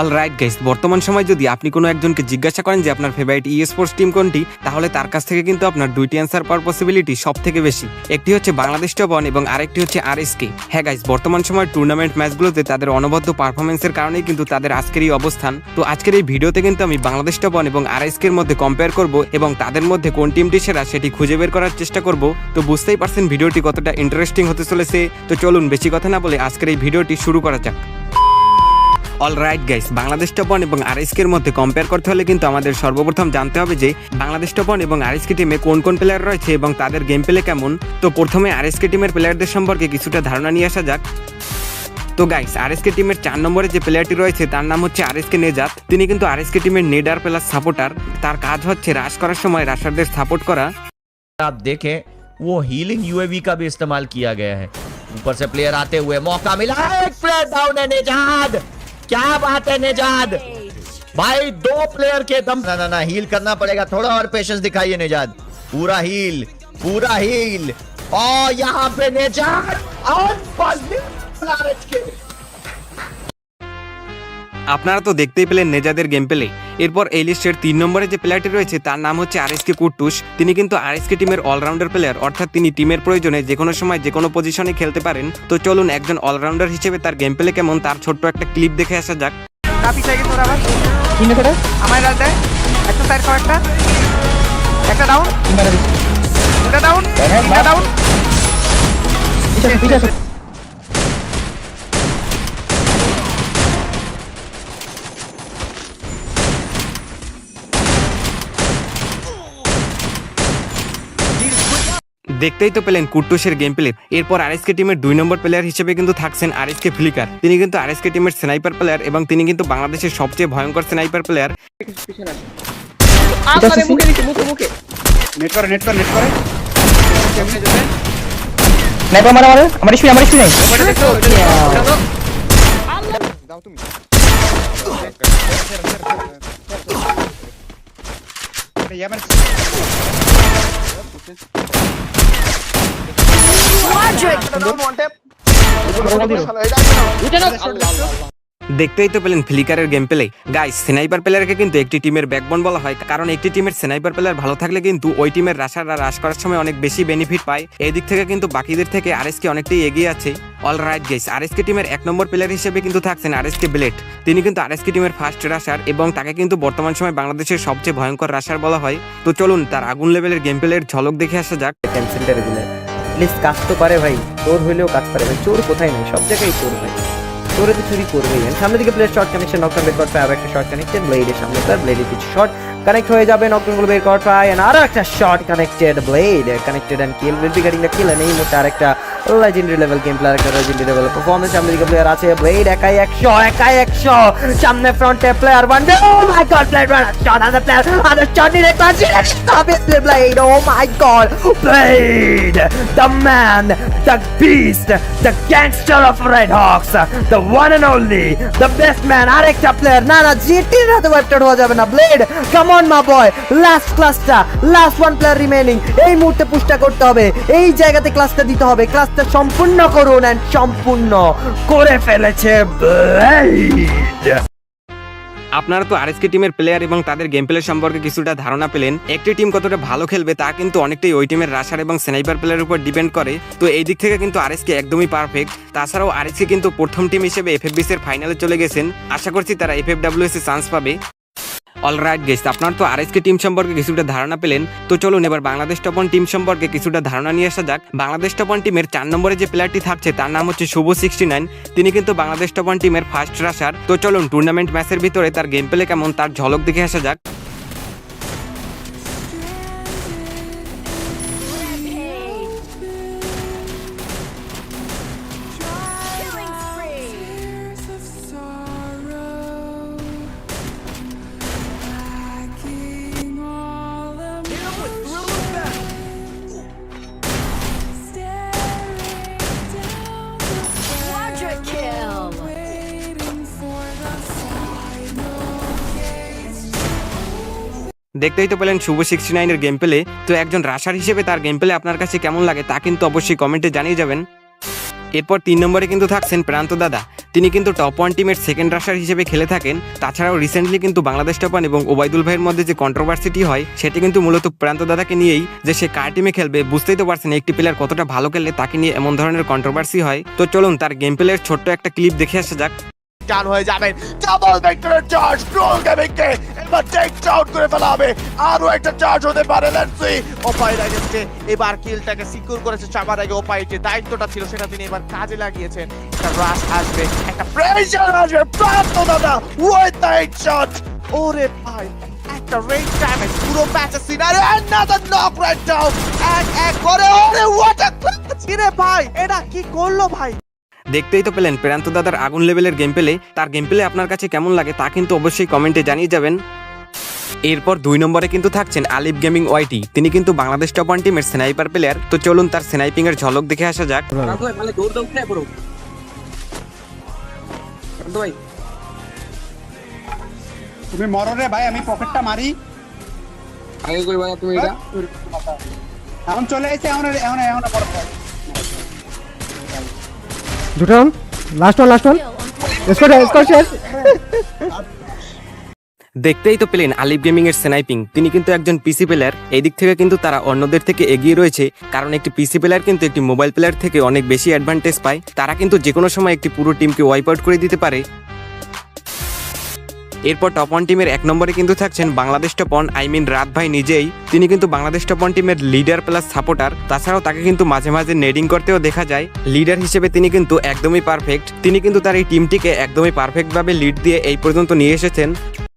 Alright guys, বর্তমান সময় যদি আপনি কোনো একজনকে জিজ্ঞাসা করেন যে আপনার ফেভারিট স্পোর্টস টিম কোনটি, তাহলে তার কাছ থেকে কিন্তু আপনার দুইটি অ্যান্সার পাওয়ার পসিবিলিটি সব থেকে বেশি। একটি হচ্ছে বাংলাদেশ টপ ওয়ান এবং আরেকটি হচ্ছে আরএসকে। হ্যাঁ গাইস, বর্তমান সময় টুর্নামেন্ট ম্যাচগুলোতে তাদের অনবদ্য পারফরমেন্সের কারণেই কিন্তু তাদের আজকের এই অবস্থান। তো আজকের এই ভিডিওতে কিন্তু আমি বাংলাদেশ টপ ওয়ান এবং আরএসকে এর মধ্যে কম্পেয়ার করব এবং তাদের মধ্যে কোন টিমটি সেরা সেটি খুঁজে বের করার চেষ্টা করব। তো বুঝতেই পারছেন ভিডিওটি কতটা ইন্টারেস্টিং হতে চলেছে। তো চলুন বেশি কথা না বলে আজকের এই ভিডিওটি শুরু করা যাক। Alright guys, Bangladesh top one এবং আরএসকে এর মধ্যে কম্পেয়ার করতে হলে কিন্তু আমাদের সর্বপ্রথম জানতে হবে যে বাংলাদেশ টপ ওয়ান এবং আরএসকে টিমে কোন কোন প্লেয়ার রয়েছে এবং তাদের গেম প্লে কেমন। তো প্রথমে আরএসকে টিমের প্লেয়ারদের সম্পর্কে কিছুটা ধারণা নিয়ে আসা যাক। তো গাইস, আরএসকে টিমের 4 নম্বরে যে প্লেয়ারটি রয়েছে তার নাম হচ্ছে আরএসকে নেজাত। তিনি কিন্তু আরএসকে টিমের নেডার প্লাস সাপোর্টার। তার কাজ হচ্ছে রাশ করার সময় রাশারদের সাপোর্ট করা। आप देखें वो हीलिंग यूएवी का भी इस्तेमाल किया गया है। ऊपर से प्लेयर आते हुए मौका मिला, एक प्लेयर डाउन है निजाद। क्या बात है निजाद भाई, 2 प्लेयर के दम। ना हील करना पड़ेगा, थोड़ा और पेशेंस दिखाइए निजाद। पूरा हील और यहाँ पे निजाद और আপনারা তো দেখতেই পেলেন নেজাদের গেম প্লে। এরপর এই লিস্টের 3 নম্বরে যে প্লেয়ারটি রয়েছে তার নাম হচ্ছে আরএসকে কুট্টুস। তিনি কিন্তু আরএসকে টিমের অলরাউন্ডার প্লেয়ার, অর্থাৎ তিনি টিমের প্রয়োজনে যে কোনো সময় যে কোনো পজিশনে খেলতে পারেন। তো চলুন একজন অলরাউন্ডার হিসেবে তার গেম প্লে কেমন তার ছোট্ট একটা ক্লিপ দেখে আসা যাক। দেখতেই তো পেলেন কুট্টুসের গেম প্লে। এরপর আরএসকে টিমের 2 নম্বর প্লেয়ার হিসেবে কিন্তু থাকছেন আরএসকে ফ্লিকার। তিনি কিন্তু আরএসকে টিমের স্নাইপার প্লেয়ার এবং তিনি কিন্তু বাংলাদেশের সবচেয়ে ভয়ঙ্কর স্নাইপার প্লেয়ার। দেখতেই তো পেলেন ফ্লিকারের গেম প্লে। গাইস, স্নাইপার প্লেয়ারকে কিন্তু একটি টিমের ব্যাকবোন বলা হয়, কারণ একটি টিমের স্নাইপার প্লেয়ার ভালো থাকলে কিন্তু ওই টিমের রাশাররা রাশ করার সময় অনেক বেশি বেনিফিট পায়। এই দিক থেকে কিন্তু বাকিদের থেকে আরএসকে অনেকটাই এগিয়ে আছে। অলরাইট গাইস, আরএসকে টিমের 1 নম্বর প্লেয়ার হিসেবে কিন্তু থাকছেন আরএসকে ব্লেড। তিনি কিন্তু আরএসকে টিমের ফার্স্ট রাশার এবং তাকে কিন্তু বর্তমান সময় বাংলাদেশের সবচেয়ে ভয়ঙ্কর রাশার বলা হয়। তো চলুন তার আগুন লেভেলের গেম প্লের ঝলক দেখে আসা যাক। প্লিজ কাজ তো পারে ভাই, চোর হইলেও কাজ পারে ভাই। চোর কোথায় নেই, সব জায়গায় চোর ভাই। চোরে তো চুরি করবেই। সামনে দিকে প্লেয়ার শর্ট কানেকশন, নকডাউন বের করতে হবে। একটা শর্ট কানেক্টেড ব্লেডের সামনে, তার ব্লেডের কিছু শর্ট কানেক্ট হয়ে যাবে, নকডাউন গুলো বের করতে হয়। আর একটা short connected, blade connected and kill will be getting the kill. এই মুহূর্তে আরেকটা লেজেন্ডারি লেভেল গেম প্লে, আরেকটা লেজেন্ডারি লেভেল পারফরম্যান্স। সামনে দিকে প্লেয়ার আছে, ব্লেড একাই 100 সামনে ফ্রন্টে player one. Oh my god, player one shot, other player other shot direct direction. obviously blade, oh my god, blade the man, the beast, the gangster of Red Hawks, the one and only, the best man. আরেকটা player, না জিটির হাতে wiped হওয়া যাবে না। Blade, come on মা বয়, last ক্লাসটা, last 1 player remaining. এই মুহূর্তে পুশটা করতে হবে, এই জায়গাতে ক্লাসটা দিতে হবে। ক্লাসটা সম্পূর্ণ করুন, এন্ড সম্পূর্ণ করে ফেলেছে ব্লেড। আপনারা তো আরএসকে টিমের প্লেয়ার এবং তাদের গেম প্লে সম্পর্কে কিছুটা ধারণা পেলেন। একটি টিম কতটা ভালো খেলবে তা কিন্তু অনেকটাই ওই টিমের রাশার এবং স্নাইপার প্লেয়ারের উপর ডিপেন্ড করে। তো এই দিক থেকে কিন্তু আরএসকে একদমই পারফেক্ট। তাছাড়াও আরএসকে কিন্তু প্রথম টিম হিসেবে এফএফবিসি এর ফাইনালে চলে গেছেন। আশা করছি তারা এফএফডব্লিউএস এ চান্স পাবে। অলরাইট গাইস, আপনারা তো আরএসকে টিম সম্পর্কে কিছুটা ধারণা পেলেন। তো চলুন এবার বাংলাদেশ টপ ওয়ান টিম সম্পর্কে কিছুটা ধারণা নিয়ে আসা যাক। বাংলাদেশ টপ ওয়ান টিমের 4 নম্বরে যে প্লেয়ারটি থাকছে তার নাম হচ্ছে শুভ 69। তিনি কিন্তু বাংলাদেশ টপ ওয়ান টিমের ফার্স্ট রাশার। তো চলুন টুর্নামেন্ট ম্যাচের ভিতরে তার গেম প্লে কেমন তার ঝলক দেখে আসা যাক। দেখতেই তো পেলেন শুভ 69 এর গেম প্লে। তো একজন রাশার হিসেবে তার গেম প্লে আপনার কাছে কেমন লাগে তা কিন্তু অবশ্যই কমেন্টে জানিয়ে যাবেন। এরপর 3 নম্বরে কিন্তু থাকছেন প্রান্ত দাদা। তিনি কিন্তু টপ 1 টিমের সেকেন্ড রাশার হিসেবে খেলে থাকেন। তাছাড়াও রিসেন্টলি কিন্তু বাংলাদেশ টপ 1 এবং ওবায়দুল ভাইয়ের মধ্যে যে কন্ট্রোভার্সিটি হয় সেটি কিন্তু মূলত প্রান্ত দাদাকে নিয়েই, যে সে কার টিমে খেলবে। বুঝতেই তো পারছেন একটি প্লেয়ার কতটা ভালো খেললে তাকে নিয়ে এমন ধরনের কন্ট্রোভার্সি হয়। তো চলুন তার গেম প্লের ছোট্ট একটা ক্লিপ দেখে আসা যাক। ডান হয়ে যাবেন, ডাবল ভেক্টরের চার্জ ট্রোল গেমিংকে এবার টেক ডাউন করে ফেলা হবে। আরো একটা চার্জ হতে পারে, লেটস সি। ওপাই রাইডার্সকে এবার কিলটাকে সিকিউর করেছে সবার আগে। ওপাই যে দায়িত্বটা ছিল সেটা তিনি এবার কাজে লাগিয়েছেন। একটা রাশ আসবে, একটা প্রেসার আসবে, প্রান্ত দাদা উইথ দ্য হেডশট। ওরে ভাই, একটা রেঞ্জ ড্যামেজ পুরো ম্যাচের scenery. Another knock write down, এক করে। ওরে হোয়াট আ ক্লাচ রে ভাই, এটা কি করলো ভাই? দেখতেই তো পেলেন প্রান্ত দাদার আগুন লেভেলের গেম প্লে। তার গেম প্লে আপনার কাছে কেমন লাগে তা কিন্তু অবশ্যই কমেন্টে জানিয়ে যাবেন। এরপর 2 নম্বরে কিন্তু থাকছেন আলিফ গেমিং ওয়াইটি। তিনি কিন্তু বাংলাদেশ টপ 1 টিমের স্নাইপার প্লেয়ার। তো চলুন তার স্নাইপিং এর ঝলক দেখে আসা যাক। তুমি মরো রে ভাই, আমি পকেটটা মারি আগে কইবা না তুমি এটা। এখন চলে এসে এখন বড় ভাই দুটো লাস্ট ওয়ান স্কোর শেষ। দেখতেই তো পেলেন আলিফ গেমিং এর স্নাইপিং। তিনি কিন্তু একজন পিসি প্লেয়ার। এই দিক থেকে কিন্তু তারা অন্যদের থেকে এগিয়ে রয়েছে, কারণ একটি পিসি প্লেয়ার কিন্তু একটি মোবাইল প্লেয়ার থেকে অনেক বেশি অ্যাডভান্টেজ পায়। তারা কিন্তু যে কোনো সময় একটি পুরো টিমকে ওয়াইপ আউট করে দিতে পারে। এরপর টপ 1 টিমের 1 নম্বরে কিন্তু থাকছেন বাংলাদেশ টপ 1, আই মিন রাত ভাই নিজেই। তিনি কিন্তু বাংলাদেশ টপ 1 টিমের লিডার প্লাস সাপোর্টার। তাছাড়াও তাকে কিন্তু মাঝে মাঝে নেডিং করতেও দেখা যায়। লিডার হিসেবে তিনি কিন্তু একদমই পারফেক্ট। তিনি কিন্তু তার এই টিমটিকে একদমই পারফেক্টভাবে লিড দিয়ে এই পর্যন্ত নিয়ে এসেছেন।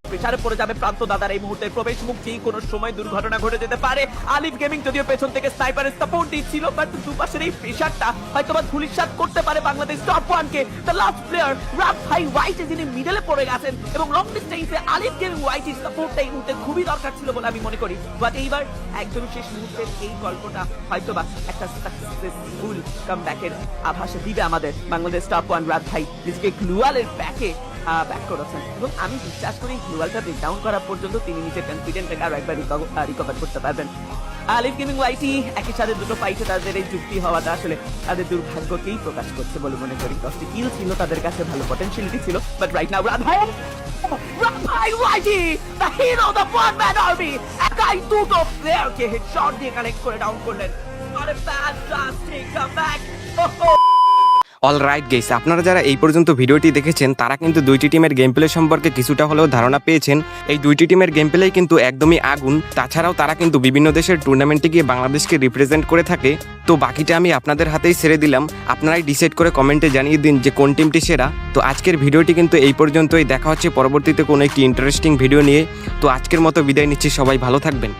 প্রেসারে পড়ে যাবে প্রান্ত দাদার এই মুহূর্তে প্রবেশ মুক্তি। কোন সময় দুর্ঘটনা ঘটে যেতে পারে। আলিফ গেমিং যদিও পেছন থেকে স্নাইপারের সাপোর্ট দিচ্ছিল, বাট দুপাশের এই প্রেসারটা হয়তোবা ধুলিসাৎ করতে পারে Bangladesh top 1 K. The last player rough ভাই হোয়াইট যিনি মিডলে পড়ে গেছেন, এবং লং ডিস্টেন্সে আলিফ গেমিং হোয়াইটের সাপোর্টটা এই মুহূর্তে খুবই দরকার ছিল বলে আমি মনে করি। বাট এইবার একদম শেষ মুহূর্তের এই গল্পটা হয়তোবা একটা সাকসেসফুল কামব্যাকের আভাস দিবে আমাদের। বাংলাদেশ টপ 1 রাত ভাই নিজেকে গ্লুয়ালের ব্যাকে ব্যাক করেছেন, এবং আমি বিশ্বাস করি গ্লোবালটা ব্রেক ডাউন করা পর্যন্ত তিনি নিজের কনফিডেন্টটাকে আরো একবার রিকভার করতে পারবেন। আলিফ গেমিং ওয়াইটি একই সাথে দুটো ফাইটে তাদের এই যুক্তি হওয়াটা আসলে তাদের দুর্ভাগ্যকেই প্রকাশ করছে বলে মনে করি। 10টি কিল ছিল, তাদের কাছে ভালো পটেনশিয়ালিটি ছিল, বাট রাইট নাও রাধাই ওয়াইটি the hero, the one man army, একাই দুটো প্লেয়ারকে হেডশট দিয়ে কানেক্ট করে ডাউন করলেন। What a fantastic comeback! All right guys, আপনারা যারা এই পর্যন্ত ভিডিওটি দেখেছেন তারা কিন্তু দুইটি টিমের গেম প্লে সম্পর্কে কিছুটা হলেও ধারণা পেয়েছেন। এই দুইটি টিমের গেম প্লেই কিন্তু একদমই আগুন। তাছাড়াও তারা কিন্তু বিভিন্ন দেশের টুর্নামেন্টে গিয়ে বাংলাদেশকে রিপ্রেজেন্ট করে থাকে। তো বাকিটা আমি আপনাদের হাতেই ছেড়ে দিলাম, আপনারাই ডিসাইড করে কমেন্টে জানিয়ে দিন যে কোন টিমটি সেরা। তো আজকের ভিডিওটি কিন্তু এই পর্যন্তই। দেখা হচ্ছে পরবর্তীতে কোনো একটি ইন্টারেস্টিং ভিডিও নিয়ে। তো আজকের মতো বিদায় নিচ্ছি, সবাই ভালো থাকবেন।